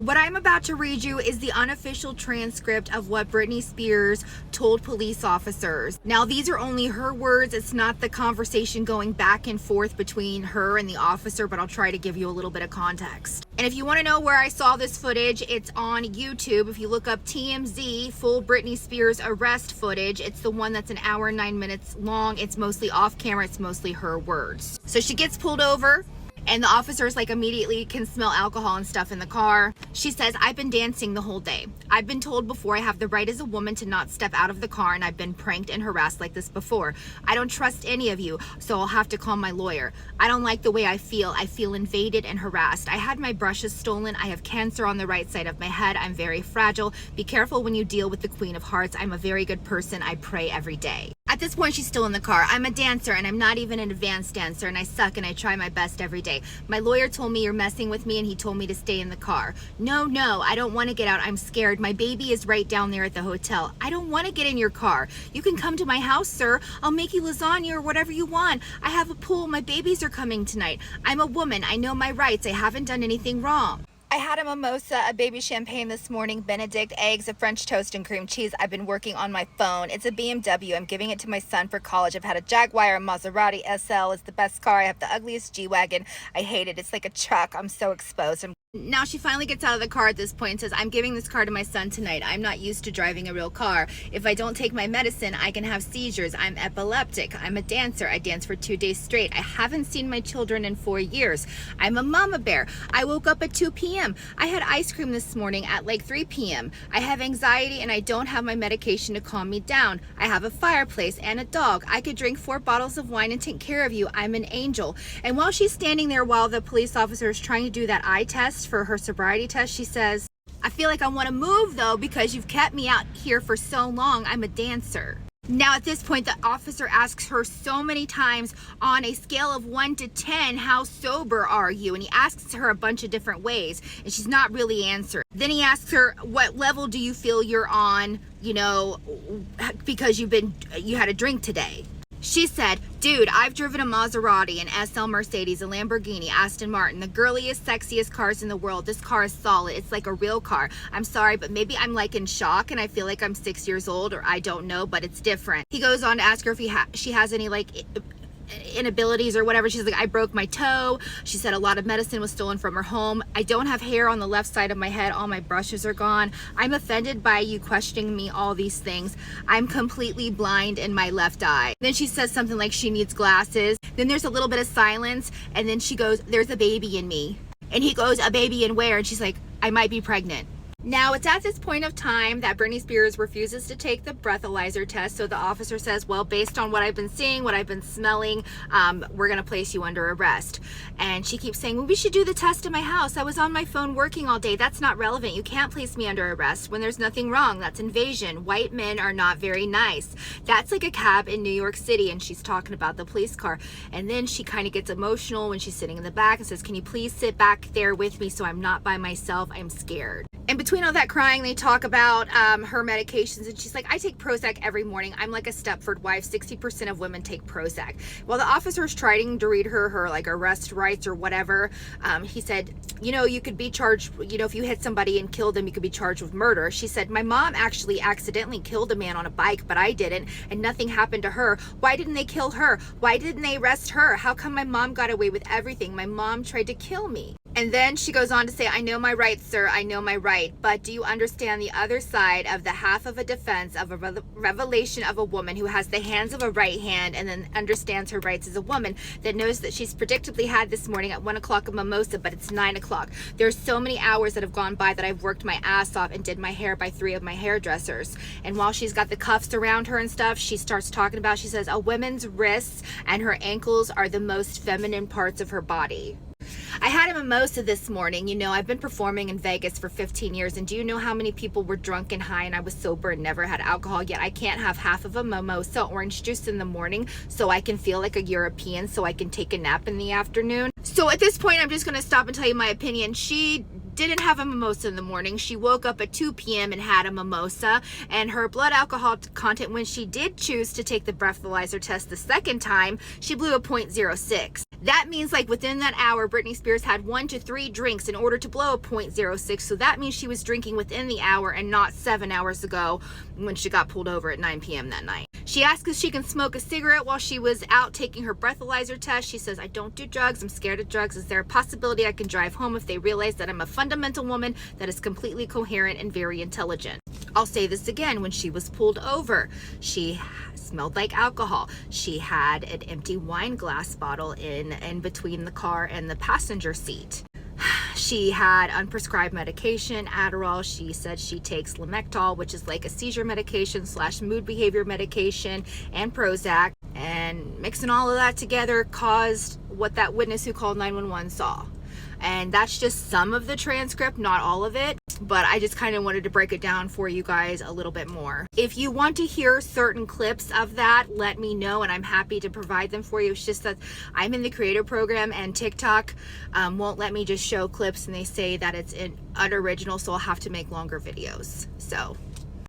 What I'm about to read you is the unofficial transcript of what Britney Spears told police officers. Now, these are only her words. It's not the conversation going back and forth between her and the officer, but I'll try to give you a little bit of context. And if you want to know where I saw this footage, it's on YouTube. If you look up TMZ full Britney Spears arrest footage, it's the one that's an hour and 9 minutes long. It's mostly off camera. It's mostly her words. So she gets pulled over. And the officers immediately can smell alcohol and stuff in the car. She says, I've been dancing the whole day. I've been told before I have the right as a woman to not step out of the car, and I've been pranked and harassed like this before. I don't trust any of you, so I'll have to call my lawyer. I don't like the way I feel. I feel invaded and harassed. I had my brushes stolen. I have cancer on the right side of my head. I'm very fragile. Be careful when you deal with the Queen of Hearts. I'm a very good person. I pray every day. At this point, she's still in the car. I'm a dancer, and I'm not even an advanced dancer, and I suck, and I try my best every day. My lawyer told me you're messing with me, and he told me to stay in the car. No, I don't want to get out. I'm scared. My baby is right down there at the hotel. I don't want to get in your car. You can come to my house, sir. I'll make you lasagna or whatever you want. I have a pool. My babies are coming tonight. I'm a woman. I know my rights. I haven't done anything wrong. I had a mimosa, a baby champagne this morning, Benedict, eggs, a French toast, and cream cheese. I've been working on my phone. It's a BMW. I'm giving it to my son for college. I've had a Jaguar, a Maserati SL. It's the best car. I have the ugliest G-Wagon. I hate it. It's like a truck. I'm so exposed. Now she finally gets out of the car at this point and says, I'm giving this car to my son tonight. I'm not used to driving a real car. If I don't take my medicine, I can have seizures. I'm epileptic. I'm a dancer. I dance for 2 days straight. I haven't seen my children in 4 years. I'm a mama bear. I woke up at 2 p.m. I had ice cream this morning at 3 p.m. I have anxiety and I don't have my medication to calm me down. I have a fireplace and a dog. I could drink 4 bottles of wine and take care of you. I'm an angel. And while she's standing there while the police officer is trying to do that eye test for her sobriety test, she says, I feel like I want to move though because you've kept me out here for so long. I'm a dancer. Now at this point, the officer asks her so many times on a scale of 1 to 10, how sober are you? And he asks her a bunch of different ways and she's not really answering. Then he asks her, what level do you feel you're on, because you had a drink today? She said, dude, I've driven a Maserati, an SL Mercedes, a Lamborghini, Aston Martin, the girliest, sexiest cars in the world. This car is solid. It's like a real car. I'm sorry, but maybe I'm in shock and I feel like I'm 6 years old, or I don't know, but it's different. He goes on to ask her if she has any inabilities or whatever. She's like, I broke my toe. She said a lot of medicine was stolen from her home. I don't have hair on the left side of my head. All my brushes are gone. I'm offended by you questioning me all these things. I'm completely blind in my left eye. Then she says something like she needs glasses. Then there's a little bit of silence and then she goes, there's a baby in me. And he goes, a baby in where? And she's like, I might be pregnant. Now, it's at this point of time that Britney Spears refuses to take the breathalyzer test. So the officer says, well, based on what I've been seeing, what I've been smelling, we're going to place you under arrest. And she keeps saying, well, we should do the test in my house. I was on my phone working all day. That's not relevant. You can't place me under arrest when there's nothing wrong. That's invasion. White men are not very nice. That's like a cab in New York City. And she's talking about the police car. And then she kind of gets emotional when she's sitting in the back and says, can you please sit back there with me so I'm not by myself? I'm scared. And between all that crying, they talk about her medications. And she's like, I take Prozac every morning. I'm like a Stepford wife. 60% of women take Prozac. While the officer's trying to read her arrest rights or whatever, he said, you could be charged, if you hit somebody and killed them, you could be charged with murder. She said, my mom actually accidentally killed a man on a bike, but I didn't. And nothing happened to her. Why didn't they kill her? Why didn't they arrest her? How come my mom got away with everything? My mom tried to kill me. And then she goes on to say, I know my rights, sir. I know my right. But do you understand the other side of the half of a defense of a revelation of a woman who has the hands of a right hand and then understands her rights as a woman that knows that she's predictably had this morning at 1 o'clock a mimosa, but it's 9 o'clock. There's so many hours that have gone by that I've worked my ass off and did my hair by 3 of my hairdressers. And while she's got the cuffs around her and stuff, she starts talking about, she says, a woman's wrists and her ankles are the most feminine parts of her body. I had a mimosa this morning. I've been performing in Vegas for 15 years, and do you know how many people were drunk and high and I was sober and never had alcohol, yet I can't have half of a mimosa orange juice in the morning so I can feel like a European so I can take a nap in the afternoon? So at this point, I'm just going to stop and tell you my opinion. She didn't have a mimosa in the morning. She woke up at 2 p.m. and had a mimosa, and her blood alcohol content, when she did choose to take the breathalyzer test the second time, she blew a .06. That means like within that hour, Britney Spears had 1 to 3 drinks in order to blow a .06. So that means she was drinking within the hour and not 7 hours ago when she got pulled over at 9 p.m. that night. She asked if she can smoke a cigarette while she was out taking her breathalyzer test. She says, I don't do drugs. I'm scared of drugs. Is there a possibility I can drive home if they realize that I'm a fundamental woman that is completely coherent and very intelligent? I'll say this again. When she was pulled over, she smelled like alcohol. She had an empty wine glass bottle in between the car and the passenger seat. She had unprescribed medication, Adderall. She said she takes Lamictal, which is like a seizure medication / mood behavior medication, and Prozac. And mixing all of that together caused what that witness who called 911 saw. And that's just some of the transcript, not all of it. But I just kind of wanted to break it down for you guys a little bit more. If you want to hear certain clips of that, let me know and I'm happy to provide them for you. It's just that I'm in the creator program and TikTok won't let me just show clips, and they say that it's unoriginal, so I'll have to make longer videos. So